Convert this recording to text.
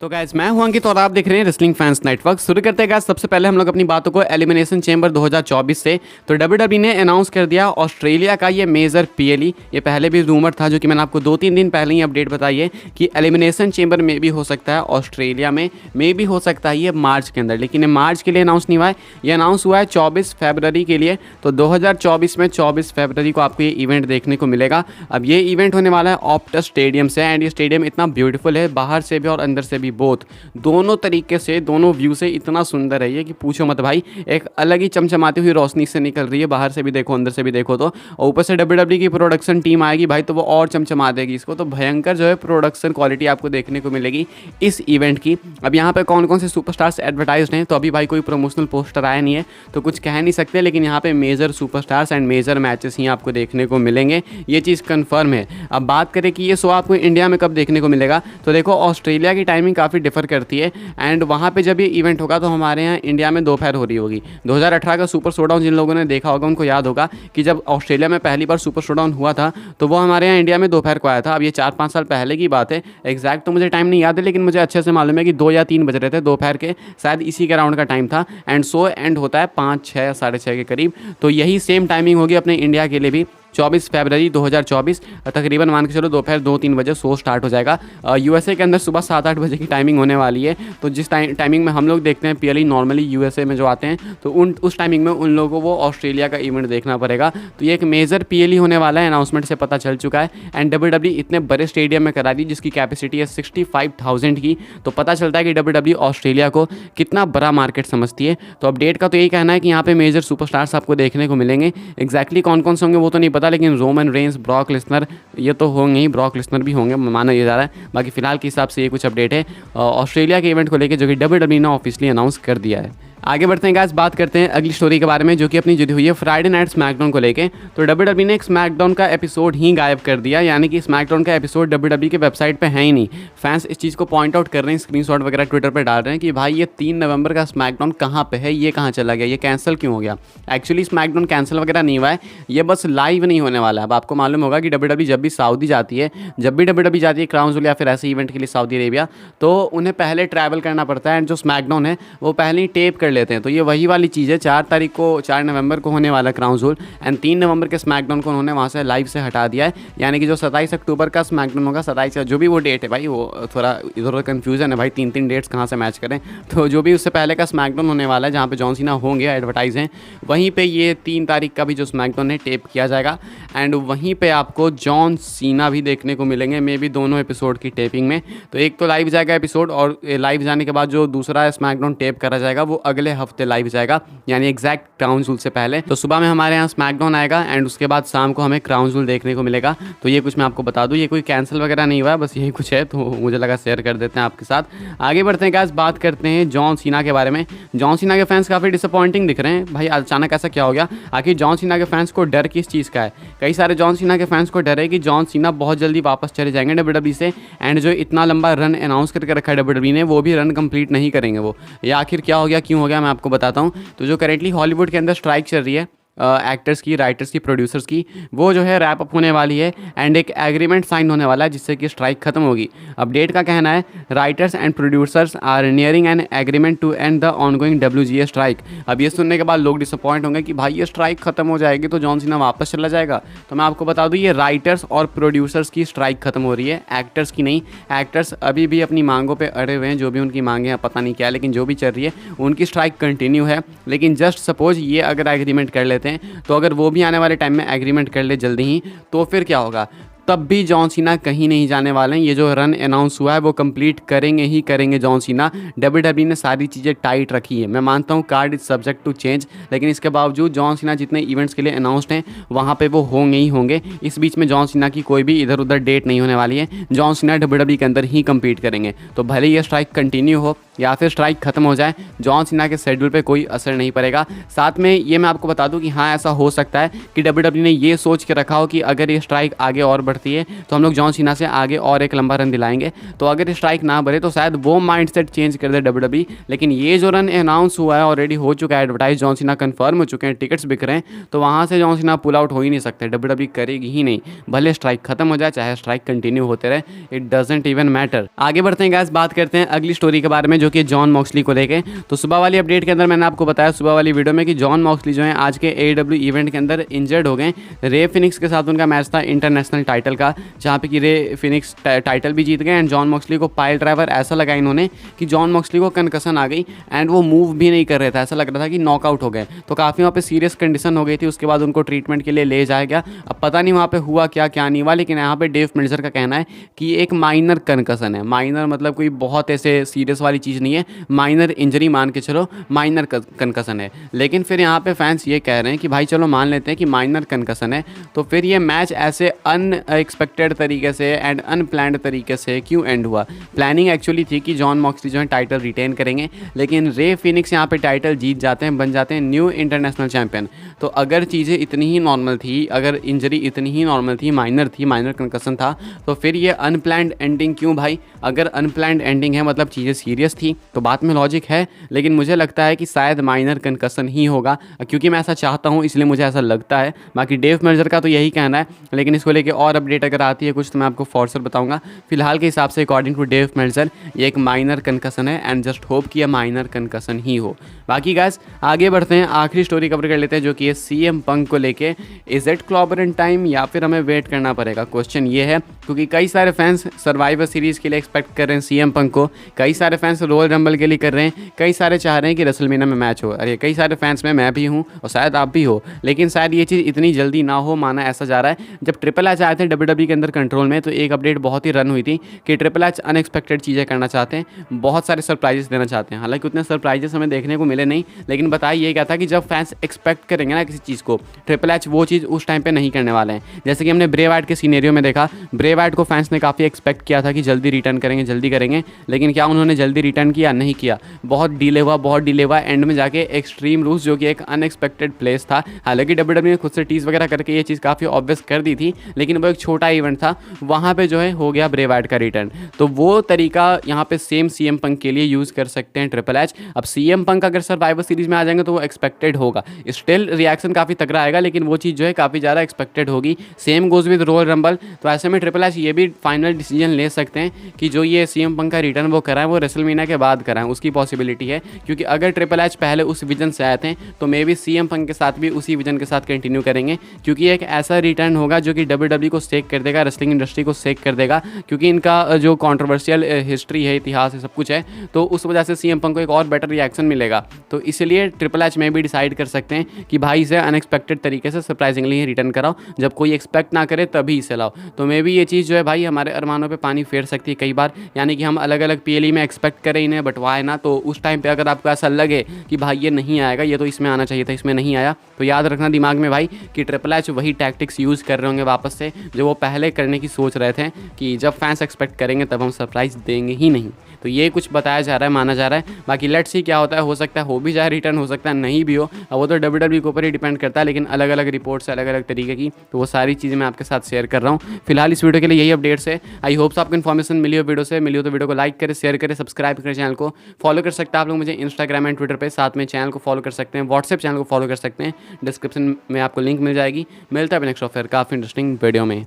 तो गाइस मैं हूं अंकित और आप देख रहे हैं रेसलिंग फैंस नेटवर्क। शुरू करते हैं गाइस, सबसे पहले हम लोग अपनी बातों को एलिमिनेशन चेंबर 2024 से। तो डब्ल्यूडब्ल्यूई ने अनाउंस कर दिया ऑस्ट्रेलिया का ये मेजर पीएलई। ये पहले भी रूमर था जो कि मैंने आपको 2-3 दिन पहले ही अपडेट बताई है कि एलिमिनेशन चेंबर में भी हो सकता है ऑस्ट्रेलिया में भी हो सकता है ये मार्च के अंदर, लेकिन ये मार्च के लिए अनाउंस नहीं हुआ है। ये अनाउंस हुआ है 24 फरवरी के लिए। तो 2024 में 24 फरवरी को आपको ये इवेंट देखने को मिलेगा। अब ये इवेंट होने वाला है ऑप्टस स्टेडियम से, एंड ये स्टेडियम इतना ब्यूटीफुल है, बाहर से भी और अंदर से भी बोथ, दोनों तरीके से, दोनों व्यू से इतना सुंदर है ये कि पूछो मत भाई। एक अलग ही चमचमाती हुई रोशनी से निकल रही है, बाहर से भी देखो अंदर से भी देखो तो। और ऊपर से डब्ल्यूडब्ल्यूई की प्रोडक्शन टीम आएगी भाई, तो वो और चमचमा देगी इसको। तो भयंकर जो है प्रोडक्शन क्वालिटी आपको देखने को मिलेगी इस इवेंट की। अब यहाँ पे कौन कौन से सुपरस्टार्स एडवर्टाइज्ड हैं, तो अभी भाई कोई प्रमोशनल पोस्टर आया नहीं है तो कुछ कह नहीं सकते, लेकिन यहाँ पे major superstars and major matches ही आपको देखने को मिलेंगे, ये चीज़ कन्फर्म है। अब बात करें कि ये शो आपको इंडिया में कब देखने को मिलेगा, तो देखो ऑस्ट्रेलिया की टाइमिंग काफ़ी डिफर करती है, एंड वहाँ पे जब ये इवेंट होगा तो हमारे यहाँ इंडिया में दोपहर हो रही होगी। 2018 का सुपर शोडाउन जिन लोगों ने देखा होगा उनको याद होगा कि जब ऑस्ट्रेलिया में पहली बार सुपर शोडाउन हुआ था तो वो हमारे यहाँ इंडिया में दोपहर को आया था। अब ये 4-5 साल पहले की बात है, एग्जैक्ट तो मुझे टाइम नहीं याद है, लेकिन मुझे अच्छे से मालूम है कि 2 या 3 बज रहे थे दोपहर के, शायद इसी के राउंड का टाइम था। एंड शो एंड होता है 5-6 साढ़े 6 के करीब। तो यही सेम टाइमिंग होगी अपने इंडिया के लिए भी। 24 फरवरी 2024 तकरीबन मान के चलो दोपहर 2-3 बजे शो स्टार्ट हो जाएगा। यूएसए के अंदर सुबह 7-8 बजे की टाइमिंग होने वाली है। तो जिस टाइमिंग में हम लोग देखते हैं पीएलई नॉर्मली यूएसए में जो आते हैं, तो उस टाइमिंग में उन लोगों को वो ऑस्ट्रेलिया का इवेंट देखना पड़ेगा। तो ये एक मेजर पीएलई होने वाला है, अनाउंसमेंट से पता चल चुका है। एंड डब्ल्यूडब्ल्यूई इतने बड़े स्टेडियम में करा दी जिसकी कैपेसिटी है 65,000 की। तो पता चलता है कि डब्ल्यूडब्ल्यूई ऑस्ट्रेलिया को कितना बड़ा मार्केट समझती है। तो अपडेट का तो यही कहना है कि यहाँ पे मेजर सुपरस्टार्स आपको देखने को मिलेंगे। एक्जैक्टली कौन कौन से होंगे वो तो नहीं पता, लेकिन रोमन रेंस, ब्रॉक लेसनर ये तो होंगे ही, ब्रॉक लेसनर भी होंगे माना ये जा रहा है। बाकी फिलहाल के हिसाब से ये कुछ अपडेट है ऑस्ट्रेलिया के इवेंट को लेकर जो कि डब्ल्यूडब्ल्यूई ने ऑफिशियली अनाउंस कर दिया है। आगे बढ़ते हैं गाइस, बात करते हैं अगली स्टोरी के बारे में जो कि अपनी जुड़ी हुई है फ्राइडे नाइट स्मैकडाउन को लेके। तो डब्ल्यूडब्ल्यूई ने एक स्मैकडाउन का एपिसोड ही गायब कर दिया, यानी कि स्मैकडाउन का एपिसोड डब्ल्यूडब्ल्यूई के वेबसाइट पे है ही नहीं। फैंस इस चीज़ को पॉइंट आउट कर रहे हैं, स्क्रीनशॉट वगैरह ट्विटर पे डाल रहे हैं कि भाई ये 3 नवंबर का स्मैकडाउन कहाँ पे है, ये कहाँ चला गया, ये कैंसिल क्यों हो गया। एक्चुअली स्मैकडाउन कैंसिल वगैरह नहीं हुआ है, ये बस लाइव नहीं होने वाला है। अब आपको मालूम होगा कि डब्ल्यूडब्ल्यूई जब भी सऊदी जाती है, जब भी डब्ल्यूडब्ल्यूई जाती है क्राउन जूल या फिर ऐसे इवेंट के लिए सऊदी अरेबिया, तो उन्हें पहले ट्रैवल करना पड़ता है, एंड जो स्मैकडाउन है वो पहले ही टेप कर लेते हैं। तो ये वही वाली चीज़ है। 4 नवंबर को होने वाला क्राउन जूल, एंड 3 नवंबर के स्मैकडाउन को उन्होंने वहाँ से लाइव से हटा दिया है। यानी कि जो 27 अक्टूबर का स्मैकडाउन होगा, 27 जो भी वो डेट है भाई, वो थोड़ा इधर उधर कन्फ्यूजन है भाई, 3 डेट्स कहाँ से मैच करें। तो जो भी उससे पहले का स्मैकडाउन होने वाला है जहाँ पे जॉन सीना होंगे, एडवर्टाइज हैं, वहीं पर ये 3 तारीख का भी जो स्मैकडाउन है टेप किया जाएगा। एंड वहीं पर आपको जॉन सीना भी देखने को मिलेंगे, मे बी दोनों एपिसोड की टेपिंग में। तो एक तो लाइव जाएगा एपिसोड, और लाइव जाने के बाद जो दूसरा स्मैकडाउन टेप करा जाएगा वो अगले हफ्ते लाइव जाएगा, यानी एग्जैक्ट क्राउन जूल से पहले। तो सुबह में हमारे यहाँ स्मैकडाउन आएगा, एंड उसके बाद शाम को हमें क्राउन जूल देखने को मिलेगा। तो ये कुछ मैं आपको बता दूं, ये कोई कैंसिल वगैरह नहीं हुआ है, बस यही कुछ है, तो मुझे लगा शेयर कर देते हैं आपके साथ। आगे बढ़ते हैं गाइस, बात करते हैं जॉन सीना के बारे में। जॉन सीना के फैंस काफ़ी डिसअपॉइंटिंग दिख रहे हैं भाई, अचानक ऐसा क्या हो गया। आखिर जॉन सीना के फैंस को डर किस चीज़ का है। कई सारे जॉन सीना के फैंस को डर है कि जॉन सीना बहुत जल्दी वापस चले जाएंगे डब्ल्यूडब्ल्यूई से, एंड जो इतना लंबा रन अनाउंस करके रखा है डब्ल्यूडब्ल्यूई ने, वो भी रन कंप्लीट नहीं करेंगे वो। या आखिर क्या हो गया, क्यों हो गया, मैं आपको बताता हूँ। तो जो करेंटली हॉलीवुड के अंदर स्ट्राइक चल रही है एक्टर्स की, राइटर्स की, प्रोड्यूसर्स की, वो जो है रैप अप होने वाली है, एंड एक एग्रीमेंट साइन होने वाला है जिससे कि स्ट्राइक खत्म होगी। अपडेट का कहना है writers and producers are nearing an agreement to end the ongoing WGA strike. अब ये सुनने के बाद लोग डिसअपॉइंट होंगे कि भाई ये स्ट्राइक खत्म हो जाएगी तो जॉन सीना वापस चला जाएगा। तो मैं आपको बता दूं, ये राइटर्स और प्रोड्यूसर्स की स्ट्राइक खत्म हो रही है, एक्टर्स की नहीं। एक्टर्स अभी भी अपनी मांगों पर अड़े हुए हैं, जो भी उनकी मांगे हैं पता नहीं क्या, लेकिन जो भी चल रही है उनकी स्ट्राइक कंटिन्यू है। लेकिन जस्ट सपोज ये अगर एग्रीमेंट कर लेते हैं, तो अगर वो भी आने वाले टाइम में एग्रीमेंट कर ले जल्दी ही, तो फिर क्या होगा, तब भी जॉन सीना कहीं नहीं जाने वाले हैं। ये जो रन अनाउंस हुआ है वो कंप्लीट करेंगे ही करेंगे जॉन सीना। डब्ल्यूडब्ल्यूई ने सारी चीज़ें टाइट रखी है। मैं मानता हूँ card is subject to change, लेकिन इसके बावजूद जॉन सीना जितने इवेंट्स के लिए अनाउंस्ड हैं वहाँ पे वो होंगे ही होंगे। इस बीच में जॉन सीना की कोई भी इधर उधर डेट नहीं होने वाली है। जॉन सीना डब्ल्यूडब्ल्यूई के अंदर ही कम्पीट करेंगे। तो भले ये स्ट्राइक कंटिन्यू हो, या फिर स्ट्राइक खत्म हो जाए, जॉन सीना के शेड्यूल पे कोई असर नहीं पड़ेगा। साथ में ये मैं आपको बता दूं कि हाँ, ऐसा हो सकता है कि डब्ल्यूडब्ल्यू ने ये सोच के रखा हो कि अगर ये स्ट्राइक आगे और बढ़ती है तो हम लोग जॉन सीना से आगे और एक लंबा रन दिलाएंगे। तो अगर ये स्ट्राइक ना बढ़े तो शायद वो माइंडसेट चेंज कर दे डब्ल्यूडब्ल्यू। लेकिन ये जो रन अनाउंस हुआ है, ऑलरेडी हो चुका है, एडवर्टाइज जॉन सीना कंफर्म हो चुके हैं, टिकट्स बिक रहे हैं, तो वहाँ से जॉन सीना पुल आउट हो ही नहीं सकते। डब्ल्यूडब्ल्यू करेगी ही नहीं, भले स्ट्राइक खत्म हो जाए चाहे स्ट्राइक कंटिन्यू होते रहे, इट डजंट इवन मैटर। आगे बढ़ते हैं गाइस, बात करते हैं अगली स्टोरी के बारे में जो कि जॉन मॉक्सली को लेके। तो सुबह वाली अपडेट के अंदर मैंने आपको बताया सुबह वाली वीडियो में कि जॉन मॉक्सली जो है आज के AEW इवेंट के अंदर इंजर्ड हो गए। रे फिनिक्स के साथ उनका मैच था इंटरनेशनल टाइटल का, जहाँ पे कि रे फिनिक्स टाइटल भी जीत गए एंड जॉन मॉक्सली को पाइल ड्राइवर ऐसा लगा इन्होंने कि जॉन मॉक्सली को कनकसन आ गई एंड वो मूव भी नहीं कर रहे थे, ऐसा लग रहा था कि नॉकआउट हो गए। तो काफ़ी वहाँ पे सीरियस कंडीशन हो गई थी। उसके बाद उनको ट्रीटमेंट के लिए ले जाया गया। अब पता नहीं वहाँ पे हुआ क्या क्या नहीं हुआ, लेकिन यहाँ पे डेव मेल्जर का कहना है कि एक माइनर कनकसन है। माइनर मतलब कोई बहुत ऐसे सीरियस वाली चीज़ नहीं है, माइनर इंजरी मान के चलो, माइनर कनकसन है। लेकिन फिर यहाँ पे फैंस ये कह रहे हैं कि भाई चलो मान लेते हैं कि माइनर कनकसन है, तो फिर ये मैच ऐसे अनएक्सपेक्टेड तरीके से एंड अनप्लान्ड तरीके से क्यों एंड हुआ। प्लानिंग एक्चुअली थी कि जॉन मॉक्सली जो है टाइटल रिटेन करेंगे, लेकिन रे फिनिक्स यहाँ पे टाइटल जीत जाते हैं, बन जाते हैं न्यू इंटरनेशनल चैंपियन। तो अगर चीज़ें इतनी ही नॉर्मल थी, अगर इंजरी इतनी ही नॉर्मल थी, माइनर थी, माइनर कंकसन था, तो फिर ये अनप्लान्ड एंडिंग क्यों भाई। अगर अनप्लान्ड एंडिंग है मतलब चीज़ें सीरियस थी तो बात में लॉजिक है, लेकिन मुझे लगता है कि शायद माइनर कंकसन ही होगा, क्योंकि मैं ऐसा चाहता हूँ इसलिए मुझे ऐसा लगता है। बाकी डेव मेल्जर का तो यही कहना है, लेकिन इसको लेके और अपडेट अगर आती है कुछ तो मैं आपको फॉर बताऊंगा। फिलहाल के हिसाब से अकॉर्डिंग टू डेव मेल्जर ये एक माइनर कंकसन है एंड जस्ट होप कि यह माइनर कंकसन ही हो। बाकी गाइस आगे बढ़ते हैं, आखिरी स्टोरी कवर कर लेते हैं जो कि है CM पंक को लेके। इज इट क्लॉबर इन टाइम या फिर हमें वेट करना पड़ेगा, क्वेश्चन ये है, क्योंकि कई सारे फैंस सर्वाइवर सीरीज के लिए एक्सपेक्ट कर रहे हैं CM पंक को, कई सारे फैंस रॉयल रंबल के लिए कर रहे हैं, कई सारे चाह रहे हैं कि रेसलमेनिया में मैच हो। अरे कई सारे फैंस में मैं भी हूँ और शायद आप भी हो, लेकिन शायद ये चीज़ इतनी जल्दी ना हो, माना ऐसा जा रहा है। जब ट्रिपल एच आए थे WWE के अंदर कंट्रोल में, तो एक अपडेट बहुत ही रन हुई थी कि ट्रिपल एच अनएक्सपेक्टेड चीज़ें करना चाहते हैं, बहुत सारे सरप्राइजेस देना चाहते हैं। हालांकि उतने सरप्राइजेस हमें देखने को मिले नहीं, लेकिन बताया ये क्या था कि जब फैंस एक्सपेक्ट करेंगे ना किसी चीज़ को, ट्रिपल एच वो चीज़ उस टाइम पे नहीं करने वाले हैं। जैसे कि हमने ब्रे वाइट के सीनेरियो में देखा, ब्रे वाइट को फैंस ने काफ़ी एक्सपेक्ट किया था कि जल्दी रिटर्न करेंगे, जल्दी करेंगे, लेकिन क्या उन्होंने जल्दी रिटर्न किया? नहीं किया। बहुत डिले हुआ, बहुत डिले हुआ। एंड में जाके एक्सट्रीम रूल्स जो कि एक अनएक्सपेक्टेड प्लेस था, हालांकि WWE ने खुद से टीज वगैरह करके ये चीज़ काफ़ी ऑब्वियस कर दी थी, लेकिन वो एक छोटा इवेंट था, वहाँ पे जो है हो गया ब्रे वाइट का रिटर्न। तो वो तरीका यहाँ पे सेम CM पंक के लिए यूज़ कर सकते हैं ट्रिपल एच। अब CM पंक अगर सर्वाइवर सीरीज में आ जाएंगे तो वो एक्सपेक्टेड होगा, स्टिल रिएक्शन काफ़ी तगड़ा आएगा, लेकिन वो चीज़ जो है काफ़ी ज़्यादा एक्सपेक्टेड होगी। Same goes with royal rumble. तो ऐसे में ट्रिपल एच ये भी फाइनल डिसीजन ले सकते हैं कि जो ये CM पंक का रिटर्न वो कराएं, वो रेसलमेनिया के बाद कराएं, उसकी पॉसिबिलिटी है। क्योंकि अगर ट्रिपल एच पहले उस विजन से आए थे तो मे भी CM पंक के साथ भी उसी विजन के साथ कंटिन्यू करेंगे, क्योंकि एक ऐसा रिटर्न होगा जो कि WWE को शेक कर देगा, रेसलिंग इंडस्ट्री को शेक कर देगा, क्योंकि इनका जो कंट्रोवर्शियल हिस्ट्री है, इतिहास है, सब कुछ है, तो उस वजह से CM पंक को एक और बेटर रिएक्शन मिलेगा। तो इसलिए ट्रिपल एच में भी डिसाइड कर सकते हैं कि भाई इसे अनएक्सपेक्टेड तरीके से सरप्राइजिंगली ही रिटर्न कराओ, जब कोई एक्सपेक्ट ना करे तभी इसे लाओ। तो मे भी ये चीज़ जो है भाई हमारे अरमानों पे पानी फेर सकती है कई बार, यानी कि हम अलग अलग PLE में एक्सपेक्ट करें इन्हें बटवाए ना, तो उस टाइम पे अगर आपको ऐसा लगे कि भाई ये नहीं आएगा, ये तो इसमें आना चाहिए था, इसमें नहीं आया, तो याद रखना दिमाग में भाई कि ट्रिपल एच वही टैक्टिक्स यूज़ कर रहे होंगे वापस से जो वो पहले करने की सोच रहे थे, कि जब फैंस एक्सपेक्ट करेंगे तब हम सरप्राइज़ देंगे ही नहीं। तो ये कुछ बताया जा रहा है, माना जा रहा है। बाकी लेट्स सी क्या होता है, हो सकता है हो भी जाए रिटर्न, हो सकता है नहीं भी हो, अब वो तो WWE के ऊपर ही डिपेंड करता है, लेकिन अलग अलग रिपोर्ट्स अलग अलग तरीके की, तो वो सारी चीज़ें मैं आपके साथ शेयर कर रहा हूँ। फिलहाल इस वीडियो के लिए यही अपडेट्स है। आई होप्स आपको इन्फॉर्मेशन मिली हो वीडियो से, मिली हो तो वीडियो को लाइक करें, शेयर करें, सब्सक्राइब करें, चैनल को फॉलो कर सकते हैं आप लोग मुझे इंस्टाग्राम एंड ट्विटर पर, साथ में चैनल को फॉलो कर सकते हैं, व्हाट्सएप चैनल को फॉलो कर सकते हैं, डिस्क्रिप्शन में आपको लिंक मिल जाएगी। मिलता है नेक्स्ट ऑफर काफ़ी इंटरेस्टिंग वीडियो में।